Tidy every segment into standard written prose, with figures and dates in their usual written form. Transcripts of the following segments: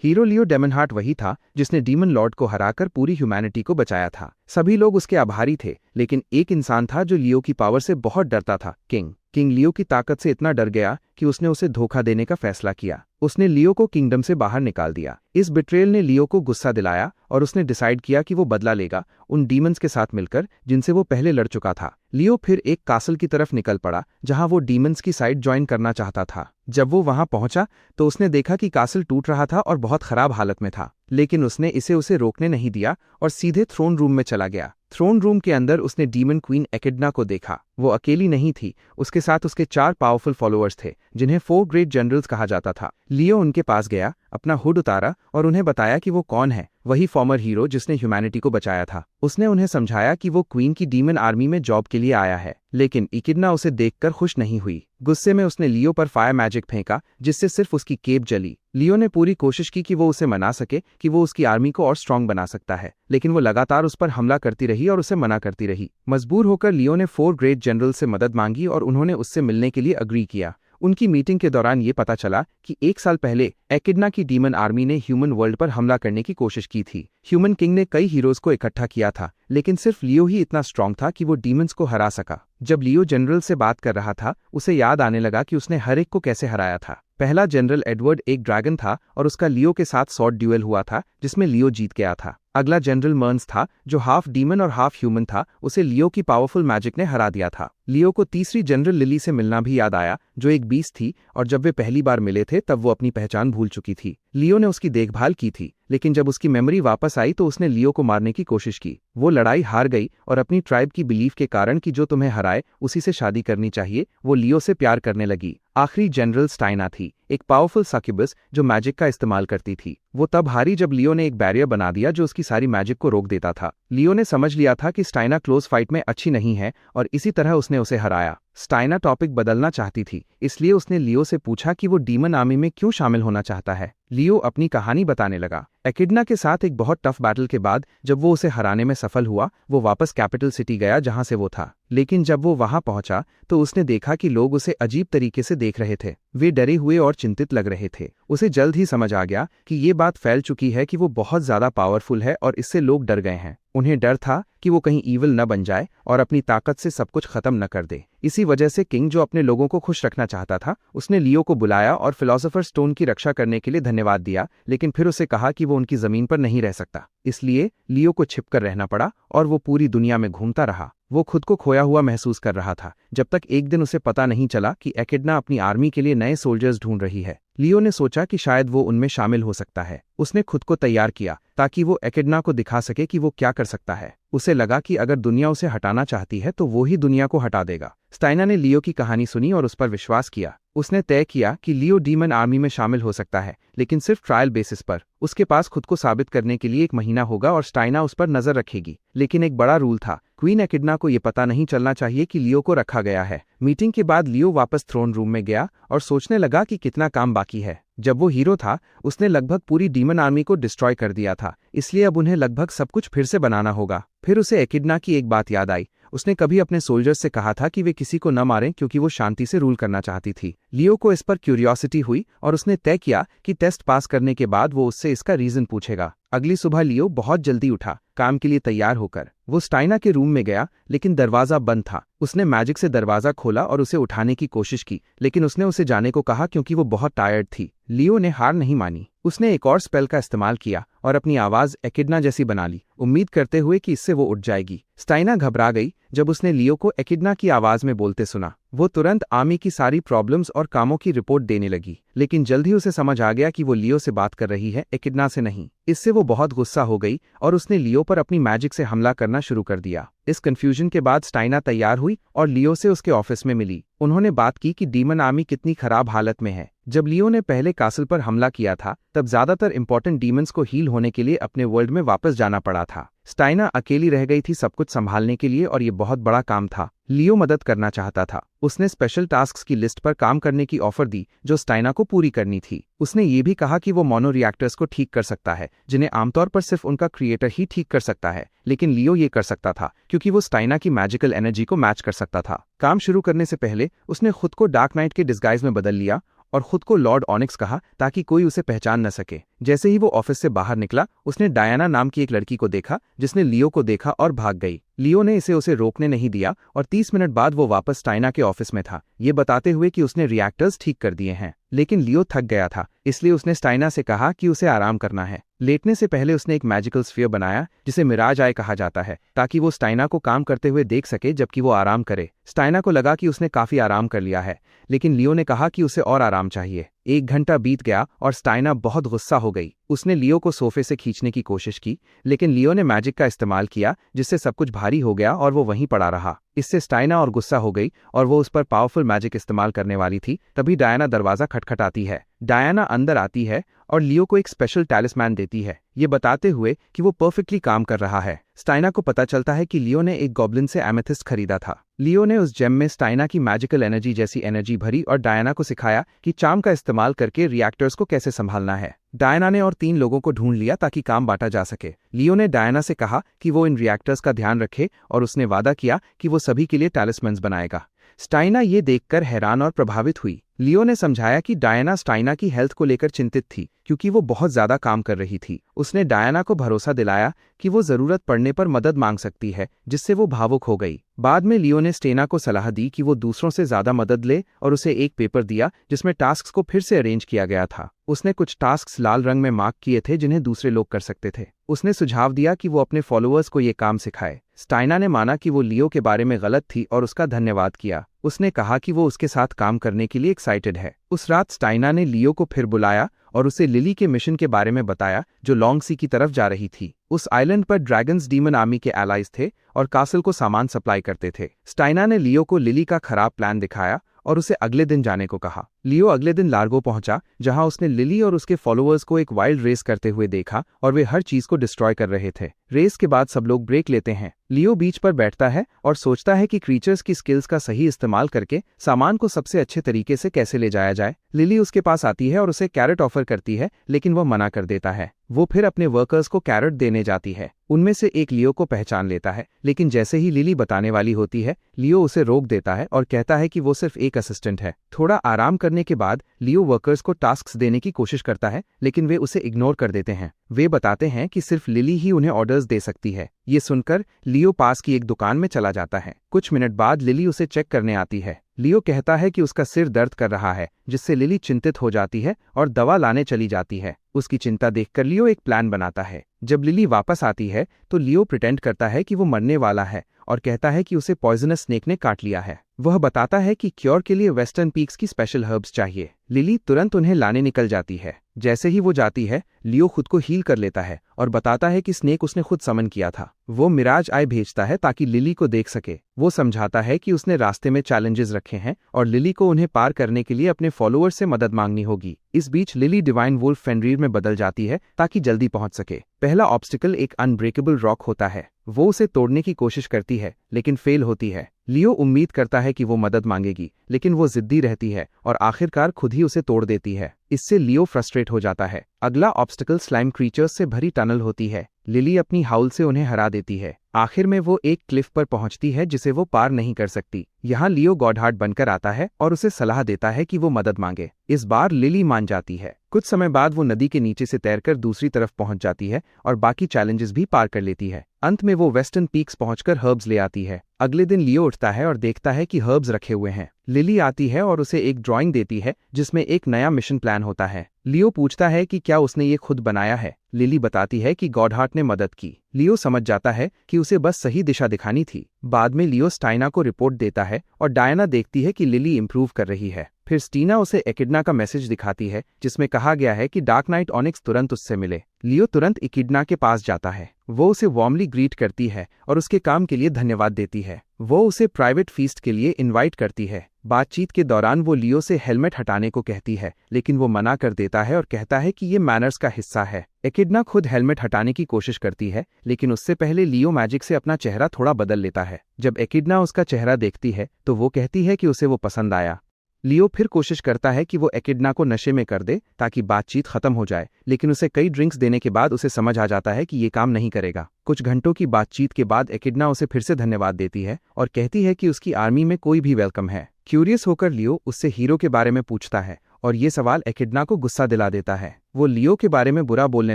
Hero लियो डेमनहार्ट वही था जिसने डीमन लॉर्ड को हराकर पूरी ह्यूमैनिटी को बचाया था। सभी लोग उसके आभारी थे, लेकिन एक इंसान था जो लियो की पावर से बहुत डरता था, किंग लियो की ताकत से इतना डर गया कि उसने उसे धोखा देने का फैसला किया। उसने लियो को किंगडम से बाहर निकाल दिया। इस बिट्रेयल ने लियो को गुस्सा दिलाया और उसने डिसाइड किया कि वो बदला लेगा उन डीमंस के साथ मिलकर जिनसे वो पहले लड़ चुका था। लियो फिर एक कासल की तरफ निकल पड़ा जहां वो डीमंस की साइड ज्वाइन करना चाहता था। जब वो वहां पहुंचा तो उसने देखा कि कासल टूट रहा था और बहुत खराब हालत में था, लेकिन उसने उसे रोकने नहीं दिया और सीधे थ्रोन रूम में चला गया। थ्रोन रूम के अंदर उसने डीमन क्वीन एकिडना को देखा। वो अकेली नहीं थी, उसके साथ उसके 4 पावरफुल फॉलोअर्स थे जिन्हें 4 ग्रेट जनरल्स कहा जाता था। लियो उनके पास गया, अपना हुड उतारा और उन्हें बताया कि वो कौन है, वही फॉर्मर हीरो जिसने ह्यूमैनिटी को बचाया था। उसने उन्हें समझाया कि वो क्वीन की डीमन आर्मी में जॉब के लिए आया है, लेकिन एकिडना उसे देखकर खुश नहीं हुई। गुस्से में उसने लियो पर फायर मैजिक फेंका जिससे सिर्फ उसकी केप जली। लियो ने पूरी कोशिश की कि वो उसे मना सके कि वो उसकी आर्मी को और स्ट्रांग बना सकता है, लेकिन वो लगातार उस पर हमला करती रही और उसे मना करती रही। मजबूर होकर लियो ने 4 ग्रेट जनरल से मदद मांगी और उन्होंने उससे मिलने के लिए अग्री किया। उनकी मीटिंग के दौरान ये पता चला कि 1 साल पहले एकिडना की डीमन आर्मी ने ह्यूमन वर्ल्ड पर हमला करने की कोशिश की थी। ह्यूमन किंग ने कई हीरोज को इकट्ठा किया था, लेकिन सिर्फ लियो ही इतना स्ट्रांग था कि वो डीमंस को हरा सका। जब लियो जनरल से बात कर रहा था, उसे याद आने लगा कि उसने हर एक को कैसे हराया था। पहला जनरल एडवर्ड एक ड्रैगन था और उसका लियो के साथ सॉर्ड ड्यूएल हुआ था जिसमें लियो जीत गया था। अगला जनरल मर्न्स था जो हाफ डीमन और हाफ ह्यूमन था, उसे लियो की पावरफुल मैजिक ने हरा दिया था। लियो को तीसरी जनरल लिली से मिलना भी याद आया जो एक बीस्ट थी और जब वे पहली बार मिले थे तब वो अपनी पहचान भूल चुकी थी। लियो ने उसकी देखभाल की थी, लेकिन जब उसकी मेमोरी वापस आई तो उसने लियो को मारने की कोशिश की। वो लड़ाई हार गई और अपनी ट्राइब की बिलीफ के कारण कि जो तुम्हें हराए उसी से शादी करनी चाहिए, वो लियो से प्यार करने लगी। आखिरी जनरल स्टाइना थी, एक पावरफुल सक्यूबस जो मैजिक का इस्तेमाल करती थी। वो तब हारी जब लियो ने एक बैरियर बना दिया जो उसकी सारी मैजिक को रोक देता था। लियो ने समझ लिया था कि स्टाइना क्लोज फाइट में अच्छी नहीं है और इसी तरह उसने उसे हराया। स्टाइना टॉपिक बदलना चाहती थी, इसलिए उसने लियो से पूछा कि वो डीमन आर्मी में क्यों शामिल होना चाहता है। लियो अपनी कहानी बताने लगा। एकिडना के साथ एक बहुत टफ बैटल के बाद जब वो उसे हराने में सफल हुआ, वो वापस कैपिटल सिटी गया जहां से वो था। लेकिन जब वो वहां पहुंचा तो उसने देखा कि लोग उसे अजीब तरीके से देख रहे थे। वे डरे हुए और चिंतित लग रहे थे। उसे जल्द ही समझ आ गया कि ये बात फैल चुकी है कि वो बहुत ज्यादा पावरफुल है और इससे लोग डर गए हैं। उन्हें डर था कि वो कहीं ईविल न बन जाए और अपनी ताकत से सब कुछ खत्म न कर दे। इसी वजह से किंग, जो अपने लोगों को खुश रखना चाहता था, उसने लियो को बुलाया और फिलोसोफर स्टोन की रक्षा करने के लिए धन्यवाद दिया, लेकिन फिर उसे कहा कि वो उनकी जमीन पर नहीं रह सकता। इसलिए लियो को छिपकर रहना पड़ा और वो पूरी दुनिया में घूमता रहा। वो खुद को खोया हुआ महसूस कर रहा था जब तक एक दिन उसे पता नहीं चला कि एकिडना अपनी आर्मी के लिए नए सोल्जर्स ढूंढ रही है। लियो ने सोचा कि शायद वो उनमें शामिल हो सकता है। उसने खुद को तैयार किया ताकि वो एकिडना को दिखा सके कि वो क्या कर सकता है। उसे लगा कि अगर दुनिया उसे हटाना चाहती है तो वो ही दुनिया को हटा देगा। स्टाइना ने लियो की कहानी सुनी और उस पर विश्वास किया। उसने तय किया कि लियो डीमन आर्मी में शामिल हो सकता है, लेकिन सिर्फ ट्रायल बेसिस पर। उसके पास खुद को साबित करने के लिए 1 महीना होगा और स्टाइना उस पर नजर रखेगी। लेकिन एक बड़ा रूल था, क्वीन एकिडना को ये पता नहीं चलना चाहिए कि लियो को रखा गया है। मीटिंग के बाद लियो वापस थ्रोन रूम में गया और सोचने लगा कि कितना काम बाकी है। जब वो हीरो था, उसने लगभग पूरी डीमन आर्मी को डिस्ट्रॉय कर दिया था, इसलिए अब उन्हें लगभग सब कुछ फिर से बनाना होगा। फिर उसे एकिडना की एक बात याद आई। उसने कभी अपने सोल्जर्स से कहा था कि वे किसी को न मारें क्योंकि वो शांति से रूल करना चाहती थी। लियो को इस पर क्यूरियोसिटी हुई और उसने तय किया कि टेस्ट पास करने के बाद वो उससे इसका रीजन पूछेगा। अगली सुबह लियो बहुत जल्दी उठा, काम के लिए तैयार होकर। वो स्टाइना के रूम में गया, लेकिन दरवाजा बंद था। उसने मैजिक से दरवाजा खोला और उसे उठाने की कोशिश की, लेकिन उसने उसे जाने को कहा क्योंकि वो बहुत टायर्ड थी। लियो ने हार नहीं मानी। उसने एक और स्पेल का इस्तेमाल किया और अपनी आवाज एकिडना जैसी बना ली, उम्मीद करते हुए कि इससे वो उठ जाएगी। स्टाइना घबरा गई जब उसने लियो को एकिडना की आवाज में बोलते सुना। वो तुरंत आर्मी की सारी प्रॉब्लम्स और कामों की रिपोर्ट देने लगी, लेकिन जल्द ही उसे समझ आ गया कि वो लियो से बात कर रही है, एकिडना से नहीं। इससे वो बहुत गुस्सा हो गई और उसने लियो पर अपनी मैजिक से हमला करना शुरू कर दिया। इस कंफ्यूजन के बाद स्टाइना तैयार हुई और लियो से उसके ऑफिस में मिली। उन्होंने बात की कि डीमन आर्मी कितनी खराब हालत में है। जब लियो ने पहले कासल पर हमला किया था, तब ज्यादातर इंपॉर्टेंट डीमंस को हील होने के लिए अपने वर्ल्ड में वापस जाना पड़ा था। स्टाइना अकेली रह गई थी सब कुछ संभालने के लिए और ये बहुत बड़ा काम था। लियो मदद करना चाहता था। उसने स्पेशल टास्क्स की लिस्ट पर काम करने की ऑफर दी जो स्टाइना को पूरी करनी थी। उसने ये भी कहा कि वो मोनो रिएक्टर्स को ठीक कर सकता है, जिन्हें आमतौर पर सिर्फ उनका क्रिएटर ही ठीक कर सकता है, लेकिन लियो ये कर सकता था क्योंकि वो स्टाइना की मैजिकल एनर्जी को मैच कर सकता था। काम शुरू करने से पहले उसने खुद को डार्क नाइट के डिस्गाइज में बदल लिया और खुद को लॉर्ड ऑनिक्स कहा ताकि कोई उसे पहचान न सके। जैसे ही वो ऑफिस से बाहर निकला, उसने डायना नाम की एक लड़की को देखा जिसने लियो को देखा और भाग गई। लियो ने उसे रोकने नहीं दिया और 30 मिनट बाद वो वापस स्टाइना के ऑफिस में था, ये बताते हुए कि उसने रिएक्टर्स ठीक कर दिए हैं। लेकिन लियो थक गया था, इसलिए उसने स्टाइना से कहा कि उसे आराम करना है। लेटने से पहले उसने एक मैजिकल स्फीयर बनाया जिसे मिराज आई कहा जाता है, ताकि वो स्टाइना को काम करते हुए देख सके जबकि वो आराम करे। स्टाइना को लगा कि उसने काफी आराम कर लिया है, लेकिन लियो ने कहा कि उसे और आराम चाहिए। 1 घंटा बीत गया और स्टाइना बहुत गुस्सा हो गई। उसने लियो को सोफे से खींचने की कोशिश की, लेकिन लियो ने मैजिक का इस्तेमाल किया जिससे सब कुछ भारी हो गया और वो वहीं पड़ा रहा। इससे स्टाइना और गुस्सा हो गई और वो उस पर पावरफुल मैजिक इस्तेमाल करने वाली थी। तभी डायना दरवाजा खटखटाती है। डायना अंदर आती है और लियो को एक स्पेशल टैलिस्मैन देती है, ये बताते हुए कि वो परफेक्टली काम कर रहा है। स्टाइना को पता चलता है कि लियो ने एक गॉब्लिन से एमेथिस्ट खरीदा था। लियो ने उस जेम में स्टाइना की मैजिकल एनर्जी जैसी एनर्जी भरी और डायना को सिखाया कि चार्म का इस्तेमाल करके रिएक्टर्स को कैसे संभालना है। डायना ने और 3 लोगों को ढूंढ लिया ताकि काम बांटा जा सके। लियो ने डायना से कहा कि वो इन रिएक्टर्स का ध्यान रखे और उसने वादा किया कि वो सभी के लिए टैलिस्मैन्स बनाएगा। स्टाइना ये देखकर हैरान और प्रभावित हुई। लियो ने समझाया कि डायना स्टाइना की हेल्थ को लेकर चिंतित थी क्योंकि वो बहुत ज्यादा काम कर रही थी। उसने डायना को भरोसा दिलाया कि वो जरूरत पड़ने पर मदद मांग सकती है, जिससे वो भावुक हो गई। बाद में लियो ने स्टेना को सलाह दी कि वो दूसरों से ज्यादा मदद ले और उसे एक पेपर दिया जिसमें टास्क्स को फिर से अरेंज किया गया था। उसने कुछ टास्क्स लाल रंग में मार्क किए थे जिन्हें दूसरे लोग कर सकते थे। उसने सुझाव दिया कि वो अपने फॉलोअर्स को ये काम सिखाए। स्टाइना ने माना कि वो लियो के बारे में गलत थी और उसका धन्यवाद किया। उसने कहा कि वो उसके साथ काम करने के लिए एक्साइटेड है। उस रात स्टाइना ने लियो को फिर बुलाया और उसे लिली के मिशन के बारे में बताया जो लॉन्ग सी की तरफ जा रही थी। उस आइलैंड पर ड्रैगन्स डीमन आर्मी के एलाइज थे और कासल को सामान सप्लाई करते थे। स्टाइना ने लियो को लिली का खराब प्लान दिखाया और उसे अगले दिन जाने को कहा। लियो अगले दिन लार्गो पहुंचा, जहां उसने लिली और उसके फॉलोअर्स को एक वाइल्ड रेस करते हुए देखा और वे हर चीज को डिस्ट्रॉय कर रहे थे। रेस के बाद सब लोग ब्रेक लेते हैं। लियो बीच पर बैठता है और सोचता है कि क्रीचर्स की स्किल्स का सही इस्तेमाल करके सामान को सबसे अच्छे तरीके से कैसे ले जाया जाए। लिली उसके पास आती है और उसे कैरेट ऑफर करती है, लेकिन वह मना कर देता है। वो फिर अपने वर्कर्स को कैरेट देने जाती है। उनमें से एक लियो को पहचान लेता है, लेकिन जैसे ही लिली बताने वाली होती है, लियो उसे रोक देता है और कहता है कि वो सिर्फ एक असिस्टेंट है। थोड़ा आराम करने के बाद लियो वर्कर्स को टास्क्स देने की कोशिश करता है, लेकिन वे उसे इग्नोर कर देते हैं। वे बताते हैं कि सिर्फ लिली ही उन्हें ऑर्डर्स दे सकती है। ये सुनकर लियो पास की एक दुकान में चला जाता है। कुछ मिनट बाद लिली उसे चेक करने आती है। लियो कहता है कि उसका सिर दर्द कर रहा है, जिससे लिली चिंतित हो जाती है और दवा लाने चली जाती है। उसकी चिंता देखकर लियो एक प्लान बनाता है। जब लिली वापस आती है तो लियो प्रिटेंड करता है कि वो मरने वाला है और कहता है कि उसे पॉइजनस स्नेक ने काट लिया है। वह बताता है कि क्योर के लिए वेस्टर्न पीक्स की स्पेशल हर्ब्स चाहिए। लिली तुरंत उन्हें लाने निकल जाती है। जैसे ही वो जाती है, लियो खुद को हील कर लेता है और बताता है कि स्नेक उसने खुद समन किया था। वो मिराज आई भेजता है ताकि लिली को देख सके। वो समझाता है कि उसने रास्ते में चैलेंजेस रखे हैं और लिली को उन्हें पार करने के लिए अपने फॉलोअर्स से मदद मांगनी होगी। इस बीच लिली डिवाइन वुल्फ फेनरीर में बदल जाती है ताकि जल्दी पहुंच सके। पहला ऑब्स्टिकल एक अनब्रेकेबल रॉक होता है। वो उसे तोड़ने की कोशिश करती है, लेकिन फेल होती है। लियो उम्मीद करता है कि वो मदद मांगेगी, लेकिन वो जिद्दी रहती है और आखिरकार खुद ही उसे तोड़ देती है। इससे लियो फ्रस्ट्रेट हो जाता है। अगला ऑब्स्टिकल स्लाइम क्रीचर्स से भरी टनल होती है। लिली अपनी हाउल से उन्हें हरा देती है। आखिर में वो एक क्लिफ पर पहुंचती है जिसे वो पार नहीं कर सकती। यहाँ लियो गॉडहार्ट बनकर आता है और उसे सलाह देता है कि वो मदद मांगे। इस बार लिली मान जाती है। कुछ समय बाद वो नदी के नीचे से तैरकर दूसरी तरफ पहुंच जाती है और बाकी चैलेंजेस भी पार कर लेती है। अंत में वो वेस्टर्न पीक्स पहुंचकर हर्ब्स ले आती है। अगले दिन लियो उठता है और देखता है कि हर्ब्स रखे हुए हैं। लिली आती है और उसे एक ड्राइंग देती है जिसमें एक नया मिशन प्लान होता है। लियो पूछता है कि क्या उसने ये खुद बनाया है। लिली बताती है कि गॉडहार्ट ने मदद की। लियो समझ जाता है कि उसे बस सही दिशा दिखानी थी। बाद में लियो स्टाइना को रिपोर्ट देता है और डायना देखती है कि लिली इंप्रूव कर रही है। फिर स्टीना उसे एकिडना का मैसेज दिखाती है जिसमें कहा गया है कि डार्क नाइट ऑनिक्स तुरंत उससे मिले। लियो तुरंत एकिडना के पास जाता है। वो उसे वार्मली ग्रीट करती है और उसके काम के लिए धन्यवाद देती है। वो उसे प्राइवेट फीस्ट के लिए इनवाइट करती है। बातचीत के दौरान वो लियो से हेलमेट हटाने को कहती है, लेकिन वो मना कर देता है और कहता है कि ये मैनर्स का हिस्सा है। एकिडना खुद हेलमेट हटाने की कोशिश करती है, लेकिन उससे पहले लियो मैजिक से अपना चेहरा थोड़ा बदल लेता है। जब एकिडना उसका चेहरा देखती है तो वो कहती है कि उसे वो पसंद आया। लियो फिर कोशिश करता है कि वो एकिडना को नशे में कर दे ताकि बातचीत खत्म हो जाए, लेकिन उसे कई ड्रिंक्स देने के बाद उसे समझ आ जाता है कि ये काम नहीं करेगा। कुछ घंटों की बातचीत के बाद एकिडना उसे फिर से धन्यवाद देती है और कहती है कि उसकी आर्मी में कोई भी वेलकम है। क्यूरियस होकर लियो उससे हीरो के बारे में पूछता है और ये सवाल एकिडना को गुस्सा दिला देता है। वो लियो के बारे में बुरा बोलने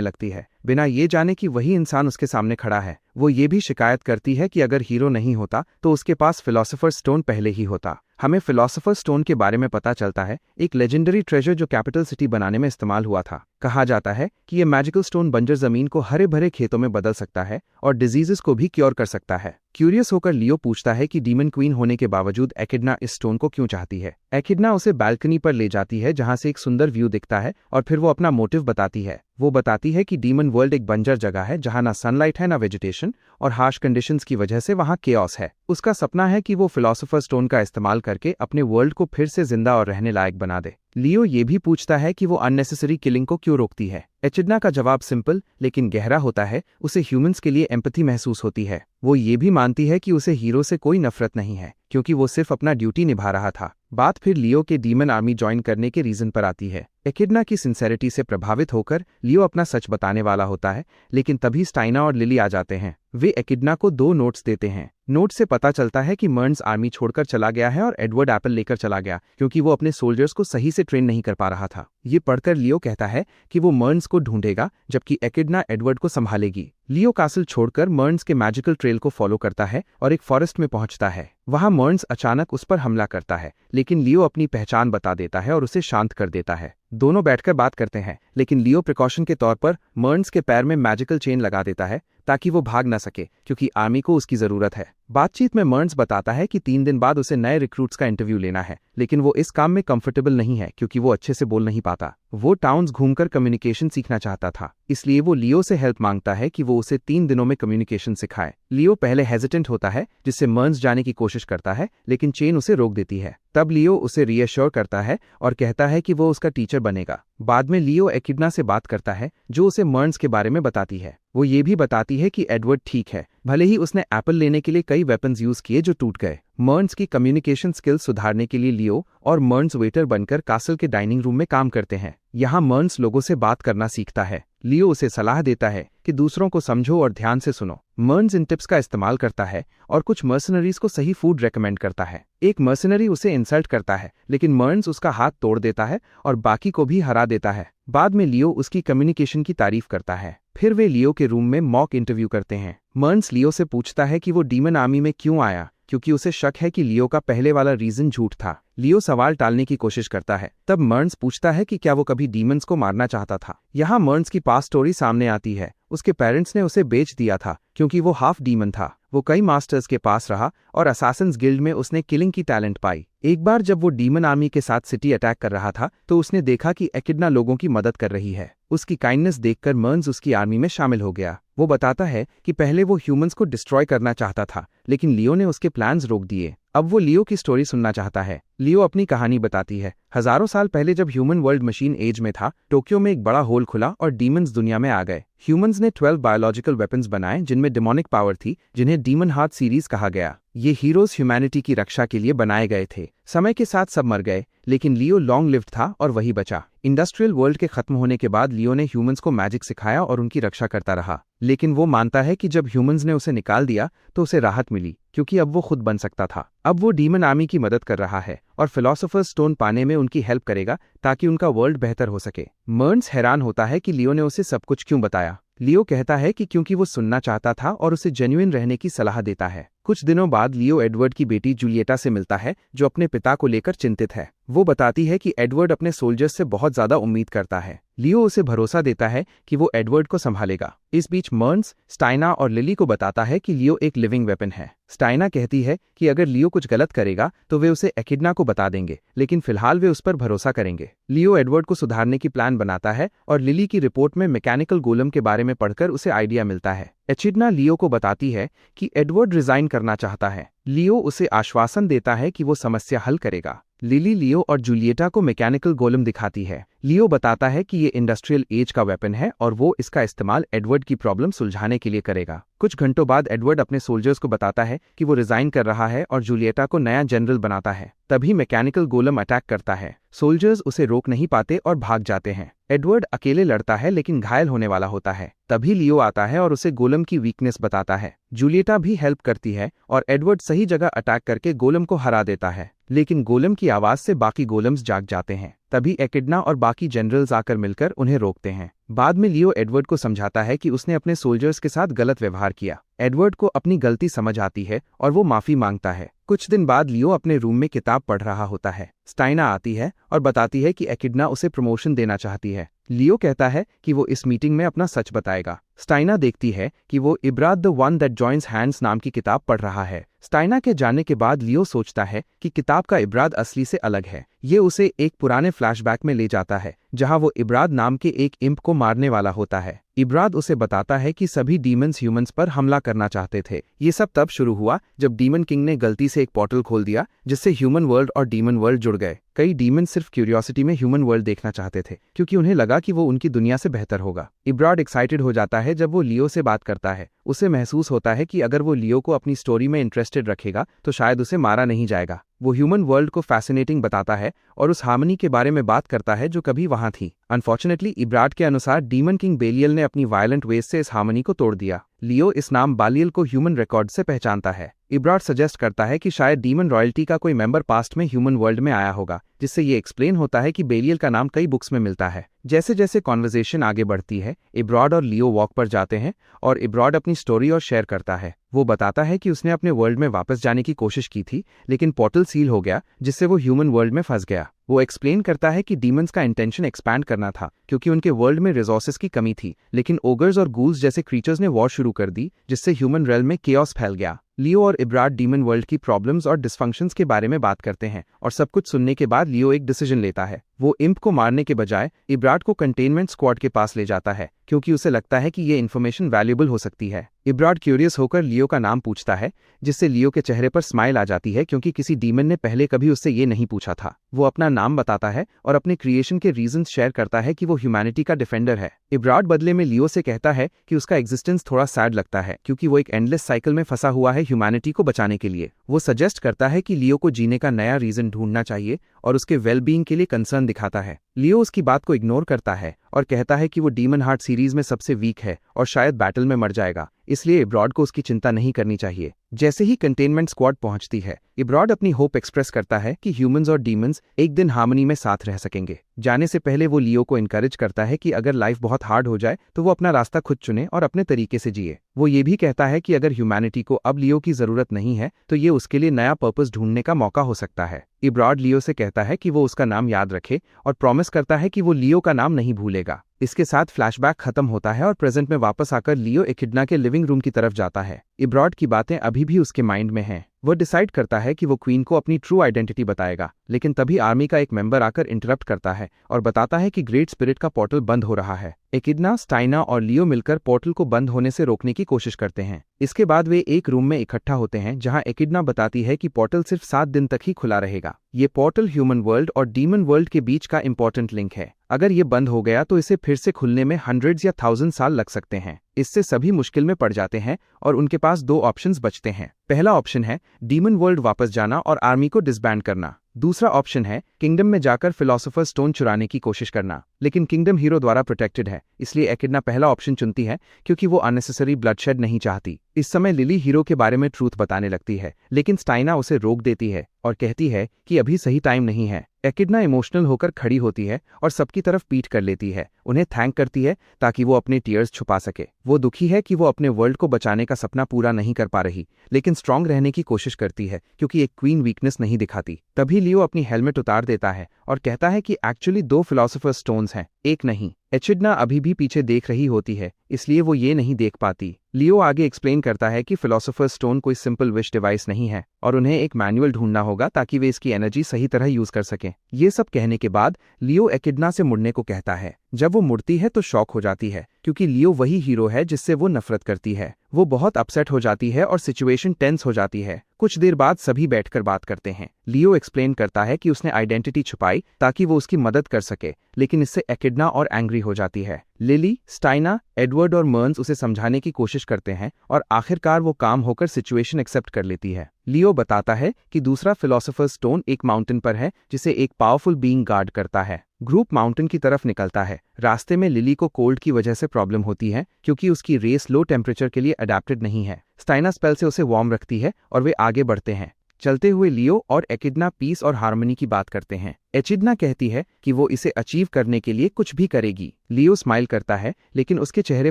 लगती है, बिना ये जाने कि वही इंसान उसके सामने खड़ा है। वो ये भी शिकायत करती है कि अगर हीरो नहीं होता तो उसके पास फिलोसोफर स्टोन पहले ही होता। हमें फिलोसोफर स्टोन के बारे में पता चलता है, एक लेजेंडरी ट्रेजर जो कैपिटल सिटी बनाने में इस्तेमाल हुआ था। कहा जाता है कि ये मैजिकल स्टोन बंजर जमीन को हरे भरे खेतों में बदल सकता है और डिजीजेस को भी क्योर कर सकता है। क्यूरियस होकर लियो पूछता है कि डीमन क्वीन होने के बावजूद एकिडना इस स्टोन को क्यों चाहती है। एकिडना उसे बालकनी पर ले जाती है जहां से एक सुंदर व्यू दिखता है और फिर वो अपना मोटिव बताती है। वो बताती है कि डीमन वर्ल्ड एक बंजर जगह है जहां ना सनलाइट है ना वेजिटेशन और हार्श कंडीशंस की वजह से वहां केओस है। उसका सपना है कि वो फिलोसोफर स्टोन का इस्तेमाल करके अपने वर्ल्ड को फिर से जिंदा और रहने लायक बना दे। लियो ये भी पूछता है कि वो अननेसेसरी किलिंग को क्यों रोकती है। एचिडना का जवाब सिंपल लेकिन गहरा होता है। उसे ह्यूमंस के लिए एम्पैथी महसूस होती है। वो ये भी मानती है कि उसे हीरो से कोई नफरत नहीं है क्योंकि वो सिर्फ अपना ड्यूटी निभा रहा था। बात फिर लियो के डीमन आर्मी ज्वाइन करने के रीजन पर आती है। एकिडना की सिंसेरिटी से प्रभावित होकर लियो अपना सच बताने वाला होता है, लेकिन तभी स्टाइना और लिली आ जाते हैं। वे एकिडना को 2 नोट्स देते हैं। नोट से पता चलता है कि मर्न्स आर्मी छोड़कर चला गया है और एडवर्ड एप्पल लेकर चला गया क्योंकि वो अपने सोल्जर्स को सही से ट्रेन नहीं कर पा रहा था। ये पढ़कर लियो कहता है कि वो मर्न्स को ढूंढेगा जबकि एकिडना एडवर्ड को संभालेगी। लियो कासल छोड़कर मर्न्स के मैजिकल ट्रेल को फॉलो करता है और एक फॉरेस्ट में पहुंचता है। वहां मर्न्स अचानक उस पर हमला करता है, लेकिन लियो अपनी पहचान बता देता है और उसे शांत कर देता है। दोनों बैठकर बात करते हैं, लेकिन लियो प्रिकॉशन के तौर पर मर्न्स के पैर में मैजिकल चेन लगा देता है ताकि वो भाग न सके क्योंकि आर्मी को उसकी जरूरत है। बातचीत में मर्न्स बताता है कि 3 दिन बाद उसे नए रिक्रूट्स का इंटरव्यू लेना है, लेकिन वो इस काम में कंफर्टेबल नहीं है क्योंकि वो अच्छे से बोल नहीं पाता। वो टाउन्स घूमकर कम्युनिकेशन सीखना चाहता था, इसलिए वो लियो से हेल्प मांगता है कि वो उसे 3 दिनों में कम्युनिकेशन सिखाए। लियो पहले हेजिटेंट होता है, जिससे मर्न्स जाने की कोशिश करता है, लेकिन चेन उसे रोक देती है। तब लियो उसे रीअश्योर करता है और कहता है कि वो उसका टीचर बनेगा। बाद में लियो एकिडना से बात करता है जो उसे मर्न्स के बारे में बताती है। वो ये भी बताती है कि एडवर्ड ठीक है, भले ही उसने एप्पल लेने के लिए कई वेपन्स यूज किए जो टूट गए। मर्न्स की कम्युनिकेशन स्किल्स सुधारने के लिए लियो और मर्न्स वेटर बनकर कासल के डाइनिंग रूम में काम करते हैं। यहाँ मर्न्स लोगों से बात करना सीखता है। लियो उसे सलाह देता है कि दूसरों को समझो और ध्यान से सुनो। मर्न्स इन टिप्स का इस्तेमाल करता है और कुछ मर्सनरीज को सही फूड रेकमेंड करता है। एक मर्सनरी उसे इंसल्ट करता है, लेकिन मर्न्स उसका हाथ तोड़ देता है और बाकी को भी हरा देता है। बाद में लियो उसकी कम्युनिकेशन की तारीफ करता है। फिर वे लियो के रूम में मॉक इंटरव्यू करते हैं। मर्न्स लियो से पूछता है कि वो डीमन आर्मी में क्यों आया, क्योंकि उसे शक है कि लियो का पहले वाला रीजन झूठ था। लियो सवाल टालने की कोशिश करता है। तब मर्न्स पूछता है कि क्या वो कभी डीमंस को मारना चाहता था। यहाँ मर्न्स की पास्ट स्टोरी सामने आती है। उसके पेरेंट्स ने उसे बेच दिया था क्योंकि वो हाफ डीमन था। वो कई मास्टर्स के पास रहा और असासिन्स गिल्ड में उसने किलिंग की टैलेंट पाई। एक बार जब वो डीमन आर्मी के साथ सिटी अटैक कर रहा था तो उसने देखा कि एकिडना लोगों की मदद कर रही है। उसकी काइंडनेस देखकर मर्न्स उसकी आर्मी में शामिल हो गया। वो बताता है कि पहले वो ह्यूमंस को डिस्ट्रॉय करना चाहता था, लेकिन लियो ने उसके प्लान्स रोक दिए। अब वो लियो की स्टोरी सुनना चाहता है। लियो अपनी कहानी बताती है। हजारों साल पहले जब ह्यूमन वर्ल्ड मशीन एज में था, टोक्यो में एक बड़ा होल खुला और डीमंस दुनिया में आ गए। ह्यूमंस ने 12 बायोलॉजिकल वेपन्स बनाए जिनमें डिमोनिक पावर थी, जिन्हें डीमन हार्ट सीरीज कहा गया। ये हीरोज ह्यूमैनिटी की रक्षा के लिए बनाए गए थे। समय के साथ सब मर गए, लेकिन लियो लॉन्ग लिव्ड था और वही बचा। इंडस्ट्रियल वर्ल्ड के खत्म होने के बाद लियो ने ह्यूमंस को मैजिक सिखाया और उनकी रक्षा करता रहा। लेकिन वो मानता है कि जब ह्यूमंस ने उसे निकाल दिया तो उसे राहत मिली क्योंकि अब वो खुद बन सकता था। अब वो डीमन आर्मी की मदद कर रहा है और फिलोसोफर्स स्टोन पाने में उनकी हेल्प करेगा ताकि उनका वर्ल्ड बेहतर हो सके। मर्न्स हैरान होता है कि लियो ने उसे सब कुछ क्यों बताया। लियो कहता है कि क्योंकि वो सुनना चाहता था और उसे जेन्युइन रहने की सलाह देता है। कुछ दिनों बाद लियो एडवर्ड की बेटी जूलिएटा से मिलता है जो अपने पिता को लेकर चिंतित है। वो बताती है कि एडवर्ड अपने सोल्जर्स से बहुत ज्यादा उम्मीद करता है। लियो उसे भरोसा देता है कि वो एडवर्ड को संभालेगा। इस बीच मर्न्स स्टाइना और लिली को बताता है कि लियो एक लिविंग वेपन है। स्टाइना कहती है कि अगर लियो कुछ गलत करेगा तो वे उसे एकिडना को बता देंगे, लेकिन फिलहाल वे उस पर भरोसा करेंगे। लियो एडवर्ड को सुधारने की प्लान बनाता है और लिली की रिपोर्ट में मैकेनिकल गोलम के बारे में पढ़कर उसे आइडिया मिलता है। एचिडना लियो को बताती है कि एडवर्ड रिजाइन करना चाहता है। लियो उसे आश्वासन देता है कि वो समस्या हल करेगा। लिली लियो और जूलिएटा को मैकेनिकल गोलम दिखाती है। लियो बताता है कि ये इंडस्ट्रियल एज का वेपन है और वो इसका इस्तेमाल एडवर्ड की प्रॉब्लम सुलझाने के लिए करेगा। कुछ घंटों बाद एडवर्ड अपने सोल्जर्स को बताता है कि वो रिजाइन कर रहा है और जूलिएटा को नया जनरल बनाता है। तभी मैकेनिकल गोलम अटैक करता है। सोल्जर्स उसे रोक नहीं पाते और भाग जाते हैं। एडवर्ड अकेले लड़ता है लेकिन घायल होने वाला होता है। तभी लियो आता है और उसे गोलम की वीकनेस बताता है। जूलिएटा भी हेल्प करती है और एडवर्ड सही जगह अटैक करके गोलम को हरा देता है, लेकिन गोलम की आवाज से बाकी गोलम्स जाग जाते हैं। तभी एकिडना और बाकी जनरल्स आकर मिलकर उन्हें रोकते हैं। बाद में लियो एडवर्ड को समझाता है कि उसने अपने सोल्जर्स के साथ गलत व्यवहार किया। एडवर्ड को अपनी गलती समझ आती है और वो माफी मांगता है। कुछ दिन बाद लियो अपने रूम में किताब पढ़ रहा होता है। स्टाइना आती है और बताती है कि एकिडना उसे प्रमोशन देना चाहती है। लियो कहता है कि वो इस मीटिंग में अपना सच बताएगा। स्टाइना देखती है कि वो इब्राद the one that joins hands नाम की किताब पढ़ रहा है। स्टाइना के जाने के बाद लियो सोचता है कि किताब का इब्राद असली से अलग है। ये उसे एक पुराने फ्लैशबैक में ले जाता है जहां वो इब्राद नाम के एक इम्प को मारने वाला होता है। इब्राद उसे बताता है कि सभी डीमंस ह्यूमंस पर हमला करना चाहते थे। ये सब तब शुरू हुआ जब डीमन किंग ने गलती से एक पोर्टल खोल दिया जिससे ह्यूमन वर्ल्ड और डीमन वर्ल्ड जुड़ गए। कई डीमन सिर्फ क्यूरियोसिटी में ह्यूमन वर्ल्ड देखना चाहते थे क्योंकि उन्हें लगा कि वो उनकी दुनिया से बेहतर होगा। इब्राड एक्साइटेड हो जाता है जब वो लियो से बात करता है। उसे महसूस होता है कि अगर वो लियो को अपनी स्टोरी में इंटरेस्टेड रखेगा तो शायद उसे मारा नहीं जाएगा। वो ह्यूमन वर्ल्ड को फैसिनेटिंग बताता है और उस हार्मनी के बारे में बात करता है जो कभी वहां थी। अनफॉर्चुनेटली इब्राड के अनुसार डीमन किंग बेलियल ने अपनी वायलेंट वेज से इस हार्मनी को तोड़ दिया। लियो इस नाम बालियल को ह्यूमन रिकॉर्ड से पहचानता है। इब्राड सजेस्ट करता है कि शायद डीमन रॉयल्टी का कोई मेंबर पास्ट में ह्यूमन वर्ल्ड में आया होगा, जिससे ये एक्सप्लेन होता है कि बेलियल का नाम कई बुक्स में मिलता है। जैसे जैसे कॉन्वर्सेशन आगे बढ़ती है, इब्राड और लियो वॉक पर जाते हैं और इब्राड अपनी स्टोरी और शेयर करता है। वो बताता है कि उसने अपने वर्ल्ड में वापस जाने की कोशिश की थी, लेकिन पोर्टल सील हो गया जिससे वो ह्यूमन वर्ल्ड में फंस गया। वो एक्सप्लेन करता है कि डीमंस का इंटेंशन एक्सपैंड करना था क्योंकि उनके वर्ल्ड में रिसोर्सेज की कमी थी, लेकिन ओगर्स और गूल्स जैसे क्रीचर्स ने वॉर शुरू कर दी जिससे ह्यूमन रेल्म में केओस फैल गया। लियो और इब्राड डीमन वर्ल्ड की प्रॉब्लम्स और डिस्फंक्शंस के बारे में बात करते हैं और सब कुछ सुनने के बाद लियो एक डिसीजन लेता है। वो इम्प को मारने के बजाय इब्राड को कंटेनमेंट स्क्वाड के पास ले जाता है क्योंकि उसे लगता है कि ये इन्फॉर्मेशन वैल्यूएबल हो सकती है। इब्राड क्यूरियस होकर लियो का नाम पूछता है जिससे लियो के चेहरे पर स्माइल आ जाती है क्योंकि किसी डीमन ने पहले कभी उससे ये नहीं पूछा था। वो अपना नाम बताता है और अपने क्रिएशन के रीजंस शेयर करता है कि वो ह्यूमैनिटी का डिफेंडर है। इब्राड बदले में लियो से कहता है कि उसका एग्जिस्टेंस थोड़ा सैड लगता है क्योंकि वो एक एंडलेस साइकिल में फंसा हुआ है ह्यूमैनिटी को बचाने के लिए। वो सजेस्ट करता है कि लियो को जीने का नया रीजन ढूंढना चाहिए और उसके वेलबींग के लिए कंसर्न दिखाता है। लियो उसकी बात को इग्नोर करता है और कहता है कि वो डीमन हार्ट सीरीज में सबसे वीक है और शायद बैटल में मर जाएगा, इसलिए इब्राड को उसकी चिंता नहीं करनी चाहिए। जैसे ही कंटेनमेंट स्क्वाड पहुंचती है, इब्राड अपनी होप एक्सप्रेस करता है कि ह्यूमंस और डीमंस एक दिन हार्मनी में साथ रह सकेंगे। जाने से पहले वो लियो को इनकरेज करता है कि अगर लाइफ बहुत हार्ड हो जाए तो वो अपना रास्ता खुद चुने और अपने तरीके से जिए। वो ये भी कहता है कि अगर ह्यूमैनिटी को अब लियो की जरूरत नहीं है तो ये उसके लिए नया पर्पस ढूंढने का मौका हो सकता है। इब्राड लियो से कहता है कि वो उसका नाम याद रखे और प्रॉमिस करता है कि वो लियो का नाम नहीं भूलेगा। इसके साथ फ्लैशबैक खत्म होता है और प्रेजेंट में वापस आकर लियो एकिडना के लिविंग रूम की तरफ जाता है। इब्राड की बातें अभी भी उसके माइंड में हैं। वो डिसाइड करता है कि वो क्वीन को अपनी ट्रू आइडेंटिटी बताएगा, लेकिन तभी आर्मी का एक मेंबर आकर इंटरप्ट करता है और बताता है कि ग्रेट स्पिरिट का पोर्टल बंद हो रहा है। एकिडना, स्टाइना और लियो मिलकर पोर्टल को बंद होने से रोकने की कोशिश करते हैं। इसके बाद वे एक रूम में इकट्ठा होते हैं जहां एकिडना बताती है कि पोर्टल सिर्फ 7 दिन तक ही खुला रहेगा। ये पोर्टल ह्यूमन वर्ल्ड और डीमन वर्ल्ड के बीच का इंपॉर्टेंट लिंक है। अगर ये बंद हो गया तो इसे फिर से खुलने में हंड्रेड्स या 1000 साल लग सकते हैं। इससे सभी मुश्किल में पड़ जाते हैं और उनके पास 2 ऑप्शंस बचते हैं। पहला ऑप्शन है डीमन वर्ल्ड वापस जाना और आर्मी को डिसबैंड करना। दूसरा ऑप्शन है किंगडम में जाकर फिलोसोफर स्टोन चुराने की कोशिश करना, लेकिन किंगडम हीरो द्वारा प्रोटेक्टेड है, इसलिए एकिडना पहला ऑप्शन चुनती है क्योंकि वो अननेसेसरी ब्लडशेड नहीं चाहती। इस समय लिली हीरो के बारे में ट्रूथ बताने लगती है, लेकिन स्टाइना उसे रोक देती है और कहती है कि अभी सही टाइम नहीं है। एकिडना इमोशनल होकर खड़ी होती है और सबकी तरफ पीठ कर लेती है, उन्हें थैंक करती है ताकि वो अपने टीयर्स छुपा सके। वो दुखी है कि वो अपने वर्ल्ड को बचाने का सपना पूरा नहीं कर पा रही, लेकिन स्ट्रांग रहने की कोशिश करती है क्योंकि एक क्वीन वीकनेस नहीं दिखाती। तभी लियो अपनी हेलमेट उतार देता है और कहता है कि एक्चुअली 2 फिलोसोफर स्टोन्स हैं, एक नहीं। एकिडना अभी भी पीछे देख रही होती है, इसलिए वो ये नहीं देख पाती। लियो आगे एक्सप्लेन करता है कि फिलोसोफर स्टोन कोई सिंपल विश डिवाइस नहीं है और उन्हें एक मैनुअल ढूंढना होगा ताकि वे इसकी एनर्जी सही तरह यूज कर सकें। ये सब कहने के बाद लियो एकिडना से मुड़ने को कहता है। जब वो मुड़ती है तो शॉक हो जाती है क्योंकि लियो वही हीरो है जिससे वो नफरत करती है। वो बहुत अपसेट हो जाती है और सिचुएशन टेंस हो जाती है। कुछ देर बाद सभी बैठकर बात करते हैं। लियो एक्सप्लेन करता है कि उसने आइडेंटिटी छुपाई ताकि वो उसकी मदद कर सके, लेकिन इससे एकिडना और एंग्री हो जाती है। लिली, स्टाइना, एडवर्ड और मर्न्स उसे समझाने की कोशिश करते हैं और आखिरकार वो काम होकर सिचुएशन एक्सेप्ट कर लेती है। लियो बताता है कि दूसरा फिलोसोफर्स स्टोन एक माउंटेन पर है जिसे एक पावरफुल बीइंग गार्ड करता है। ग्रुप माउंटेन की तरफ निकलता है। रास्ते में लिली को कोल्ड की वजह से प्रॉब्लम होती है क्योंकि उसकी रेस लो टेम्परेचर के लिए अडेप्टेड नहीं है। स्टाइना स्पेल से उसे वार्म रखती है और वे आगे बढ़ते हैं। चलते हुए लियो और एकिडना पीस और हार्मनी की बात करते हैं। एचिडना कहती है कि वो इसे अचीव करने के लिए कुछ भी करेगी। लियो स्माइल करता है लेकिन उसके चेहरे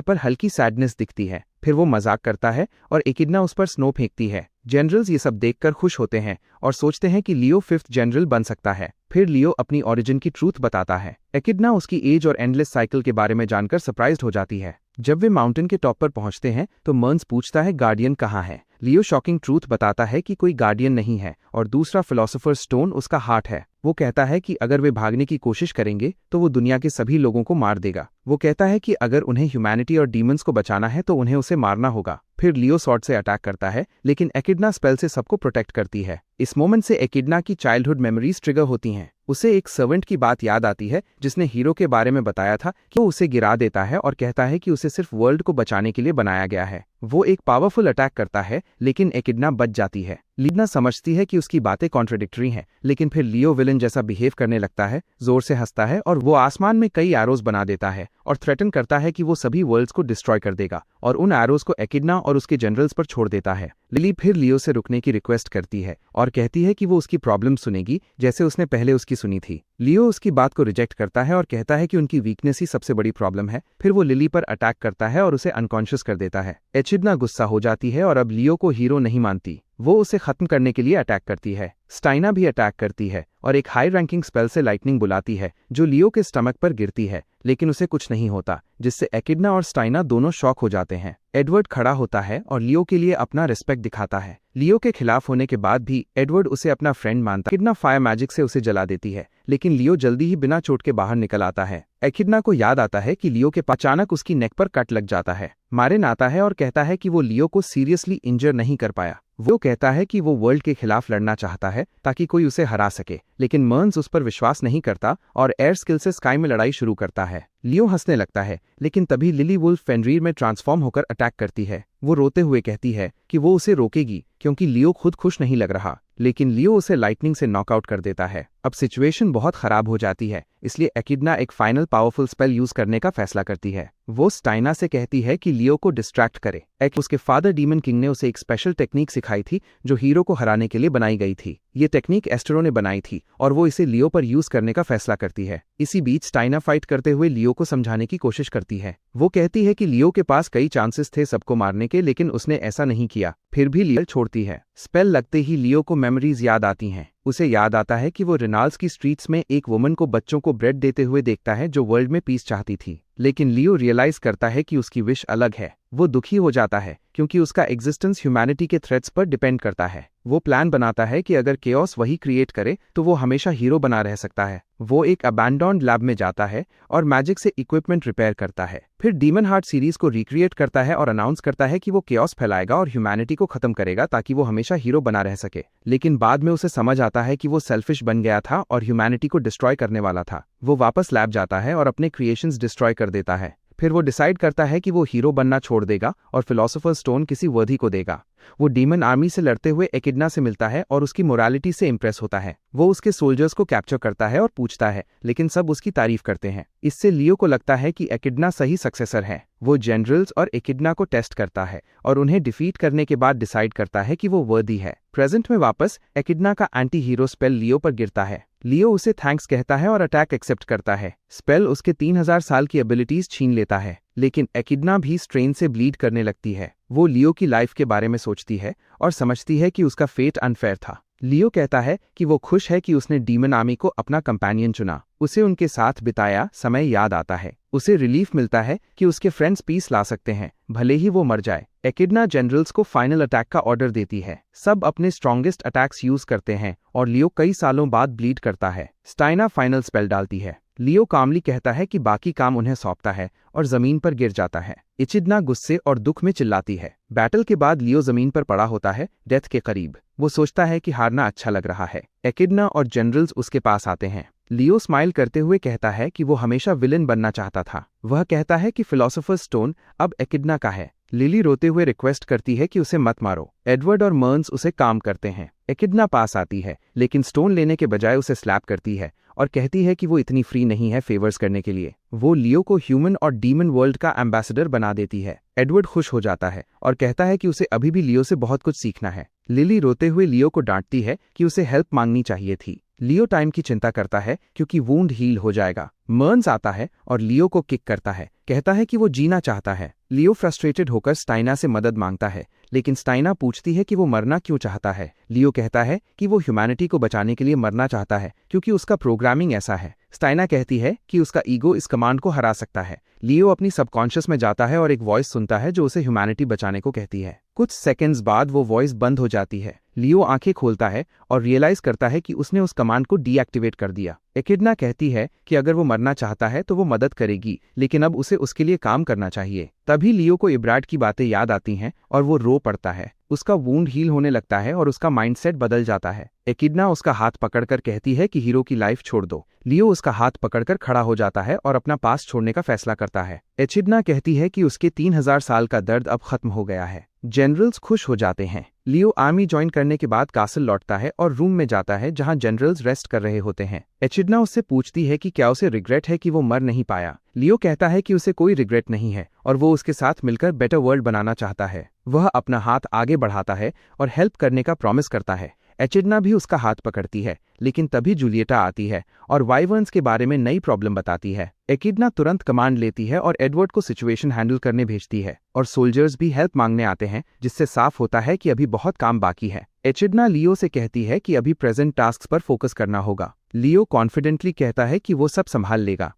पर हल्की सैडनेस दिखती है। फिर वो मजाक करता है और एकिडना उस पर स्नो फेंकती है। जनरल्स ये सब देखकर खुश होते हैं और सोचते हैं कि लियो 5th जनरल बन सकता है। फिर लियो अपनी ओरिजिन की ट्रूथ बताता है। एकिडना उसकी एज और एंडलेस साइकिल के बारे में जानकर सरप्राइज्ड हो जाती है। जब वे माउंटेन के टॉप पर पहुंचते हैं तो मर्न्स पूछता है गार्डियन कहाँ है। लियो शॉकिंग ट्रूथ बताता है कि कोई गार्डियन नहीं है और दूसरा फिलोसोफर स्टोन उसका हार्ट है। वो कहता है कि अगर वे भागने की कोशिश करेंगे तो वो दुनिया के सभी लोगों को मार देगा। वो कहता है कि अगर उन्हें ह्यूमैनिटी और डीमंस को बचाना है तो उन्हें उसे मारना होगा। फिर लियो सॉर्ड से अटैक करता है लेकिन एकिडना स्पेल से सबको प्रोटेक्ट करती है। इस मोमेंट से एकिडना की चाइल्डहुड मेमोरीज ट्रिगर होती हैं। उसे एक सर्वेंट की बात याद आती है जिसने हीरो के बारे में बताया था कि वो उसे गिरा देता है और कहता है कि उसे सिर्फ वर्ल्ड को बचाने के लिए बनाया गया है। वो एक पावरफुल अटैक करता है लेकिन एकिडना बच जाती है। लिडना समझती है कि उसकी बातें कॉन्ट्रडिक्टरी हैं, लेकिन फिर लियो विलन जैसा बिहेव करने लगता है, जोर से हंसता है और वो आसमान में कई एरोज बना देता है और थ्रेटन करता है कि वो सभी वर्ल्ड्स को डिस्ट्रॉय कर देगा और उन एरोज को एकिडना और उसके जनरल्स पर छोड़ देता है। लिली फिर लियो से रुकने की रिक्वेस्ट करती है और कहती है कि वो उसकी प्रॉब्लम सुनेगी जैसे उसने पहले उसकी सुनी थी। लियो उसकी बात को रिजेक्ट करता है और कहता है कि उनकी वीकनेस ही सबसे बड़ी प्रॉब्लम है। फिर वो लिली पर अटैक करता है और उसे अनकॉन्शियस कर देता है। एचिडना गुस्सा हो जाती है और अब लियो को हीरो नहीं मानती। वो उसे खत्म करने के लिए अटैक करती है। स्टाइना भी अटैक करती है और एक हाई रैंकिंग स्पेल से लाइटनिंग बुलाती है जो लियो के स्टमक पर गिरती है, लेकिन उसे कुछ नहीं होता, जिससे एकिडना और स्टाइना दोनों शॉक हो जाते हैं। एडवर्ड खड़ा होता है और लियो के लिए अपना रिस्पेक्ट दिखाता है। लियो के खिलाफ होने के बाद भी एडवर्ड उसे अपना फ्रेंड मानता है। एकिडना फायर मैजिक से उसे जला देती है, लेकिन लियो जल्दी ही बिना चोट के बाहर निकल आता है। एकिडना को याद आता है कि लियो के अचानक उसकी नेक पर कट लग जाता है। मारेन आता है और कहता है कि वो लियो को सीरियसली इंजर नहीं कर पाया। वो कहता है कि वो वर्ल्ड के खिलाफ लड़ना चाहता है ताकि कोई उसे हरा सके, लेकिन मर्न्स उस पर विश्वास नहीं करता और एयर स्किल से स्काई में लड़ाई शुरू करता है। लियो हंसने लगता है, लेकिन तभी लिली वुल्फ फेनरीर में ट्रांसफॉर्म होकर अटैक करती है। वो रोते हुए कहती है कि वो उसे रोकेगी क्योंकि लियो खुद खुश नहीं लग रहा, लेकिन लियो उसे लाइटनिंग से नॉकआउट कर देता है। अब सिचुएशन बहुत खराब हो जाती है, इसलिए एकिडना एक फाइनल पावरफुल स्पेल यूज करने का फैसला करती है। वो स्टाइना से कहती है कि लियो को डिस्ट्रैक्ट करे। उसके फादर डीमन किंग ने उसे एक स्पेशल टेक्निक सिखाई थी जो हीरो को हराने के लिए बनाई गई थी। ये टेक्निक एस्टेरो ने बनाई थी और वो इसे लियो पर यूज करने का फैसला करती है। इसी बीच स्टाइना फाइट करते हुए लियो को समझाने की कोशिश करती है। वो कहती है कि लियो के पास कई चांसेस थे सबको मारने के, लेकिन उसने ऐसा नहीं किया। फिर भी लियो छोड़ती है। स्पेल लगते ही लियो को मेमोरीज याद आती हैं। उसे याद आता है कि वो रिनाल्ड्स की स्ट्रीट्स में एक वुमन को बच्चों को ब्रेड देते हुए देखता है जो वर्ल्ड में पीस चाहती थी, लेकिन लियो रियलाइज करता है कि उसकी विश अलग है। वो दुखी हो जाता है क्योंकि उसका एग्जिस्टेंस ह्यूमैनिटी के थ्रेट्स पर डिपेंड करता है। वो प्लान बनाता है कि अगर केओस वही क्रिएट करे तो वो हमेशा हीरो बना रह सकता है। वो एक अबैंडन्ड लैब में जाता है और मैजिक से इक्विपमेंट रिपेयर करता है। फिर डीमन हार्ट सीरीज को रिक्रिएट करता है और अनाउंस करता है कि वो केओस फैलाएगा और ह्यूमैनिटी को खत्म करेगा ताकि वो हमेशा हीरो बना रह सके। लेकिन बाद में उसे समझ आता है कि वो सेल्फिश बन गया था और ह्यूमैनिटी को डिस्ट्रॉय करने वाला था। वो वापस लैब जाता है और अपने क्रिएशंस डिस्ट्रॉय कर देता है। फिर वो डिसाइड करता है कि वो हीरो बनना छोड़ देगा और फिलोसोफर स्टोन किसी वर्दी को देगा। वो डीमन आर्मी से लड़ते हुए एकिडना से मिलता है और उसकी मोरालिटी से इंप्रेस होता है। वो उसके सोल्जर्स को कैप्चर करता है और पूछता है, लेकिन सब उसकी तारीफ करते हैं। इससे लियो को लगता है कि एकिडना सही सक्सेसर है। वो जनरल्स और एकिडना को टेस्ट करता है और उन्हें डिफीट करने के बाद डिसाइड करता है कि वो वर्दी है। प्रेजेंट में वापस एकिडना का एंटी हीरो स्पेल लियो पर गिरता है। लियो उसे थैंक्स कहता है और अटैक एक्सेप्ट करता है। स्पेल उसके 3000 साल की एबिलिटीज छीन लेता है, लेकिन एकिडना भी स्ट्रेन से ब्लीड करने लगती है। वो लियो की लाइफ के बारे में सोचती है और समझती है कि उसका फेट अनफेयर था। लियो कहता है कि वो खुश है कि उसने डीमन आर्मी को अपना कंपेनियन चुना। उसे उनके साथ बिताया समय याद आता है। उसे रिलीफ मिलता है कि उसके फ्रेंड्स पीस ला सकते हैं, भले ही वो मर जाए। एकिडना जनरल्स को फाइनल अटैक का ऑर्डर देती है। सब अपने स्ट्रॉन्गेस्ट अटैक्स यूज करते हैं और लियो कई सालों बाद ब्लीड करता है। स्टाइना फाइनल स्पेल डालती है। लियो कामली कहता है कि बाकी काम उन्हें सौंपता है और जमीन पर गिर जाता है। एचिडना गुस्से और दुख में चिल्लाती है। बैटल के बाद लियो जमीन पर पड़ा होता है, डेथ के करीब। वो सोचता है कि हारना अच्छा लग रहा है। एकिडना और जनरल्स उसके पास आते हैं। लियो स्माइल करते हुए कहता है कि वो हमेशा विलेन बनना चाहता था। वह कहता है कि फिलोसोफर्स स्टोन अब एकिडना का है। लिली रोते हुए रिक्वेस्ट करती है कि उसे मत मारो। एडवर्ड और मर्न्स उसे काम करते हैं। एकिडना पास आती है, लेकिन स्टोन लेने के बजाय उसे स्लैप करती है और कहती है कि वो इतनी फ्री नहीं है फेवर्स करने के लिए। वो लियो को ह्यूमन और डीमन वर्ल्ड का एम्बेसडर बना देती है। एडवर्ड खुश हो जाता है और कहता है कि उसे अभी भी लियो से बहुत कुछ सीखना है। लिली रोते हुए लियो को डांटती है कि उसे हेल्प मांगनी चाहिए थी। लियो टाइम की चिंता करता है क्योंकि वूंड हील हो जाएगा। मर्न्स आता है और लियो को किक करता है, कहता है कि वो जीना चाहता है। लियो फ्रस्ट्रेटेड होकर स्टाइना से मदद मांगता है, लेकिन स्टाइना पूछती है कि वो मरना क्यों चाहता है। लियो कहता है कि वो ह्यूमैनिटी को बचाने के लिए मरना चाहता है क्योंकि उसका प्रोग्रामिंग ऐसा है। स्टाइना कहती है कि उसका ईगो इस कमांड को हरा सकता है। लियो अपनी सबकॉन्शियस में जाता है और एक वॉइस सुनता है जो उसे ह्यूमैनिटी बचाने को कहती है। कुछ सेकंड्स बाद वो वॉइस बंद हो जाती है। लियो आंखें खोलता है और रियलाइज करता है कि उसने उस कमांड को डीएक्टिवेट कर दिया। एकिडना कहती है कि अगर वो मरना चाहता है तो वो मदद करेगी, लेकिन अब उसे उसके लिए काम करना चाहिए। तभी लियो को इब्राड की बातें याद आती हैं और वो रो पड़ता है। उसका वूंड हील होने लगता है और उसका माइंडसेट बदल जाता है। एकिडना उसका हाथ पकड़कर कहती है कि हीरो की लाइफ छोड़ दो। लियो उसका हाथ पकड़कर खड़ा हो जाता है और अपना पास्ट छोड़ने का फैसला करता है। एचिडना कहती है कि उसके 3000 साल का दर्द अब खत्म हो गया है। जनरल्स खुश हो जाते हैं। लियो आर्मी ज्वाइन करने के बाद कासल लौटता है और रूम में जाता है जहां जनरल्स रेस्ट कर रहे होते हैं। एचिडना उससे पूछती है कि क्या उसे रिग्रेट है कि वो मर नहीं पाया। लियो कहता है कि उसे कोई रिग्रेट नहीं है और वो उसके साथ मिलकर बेटर वर्ल्ड बनाना चाहता है। वह अपना हाथ आगे बढ़ाता है और हेल्प करने का प्रॉमिस करता है। एचिडना भी उसका हाथ पकड़ती है, लेकिन तभी जूलिएटा आती है और वाइवर्न्स के बारे में नई प्रॉब्लम बताती है। एकिडना तुरंत कमांड लेती है और एडवर्ड को सिचुएशन हैंडल करने भेजती है और सोल्जर्स भी हेल्प मांगने आते हैं, जिससे साफ होता है कि अभी बहुत काम बाकी है। एचिडना लियो से कहती है कि अभी प्रेजेंट टास्क पर फोकस करना होगा। लियो कॉन्फिडेंटली कहता है कि वो सब संभाल लेगा।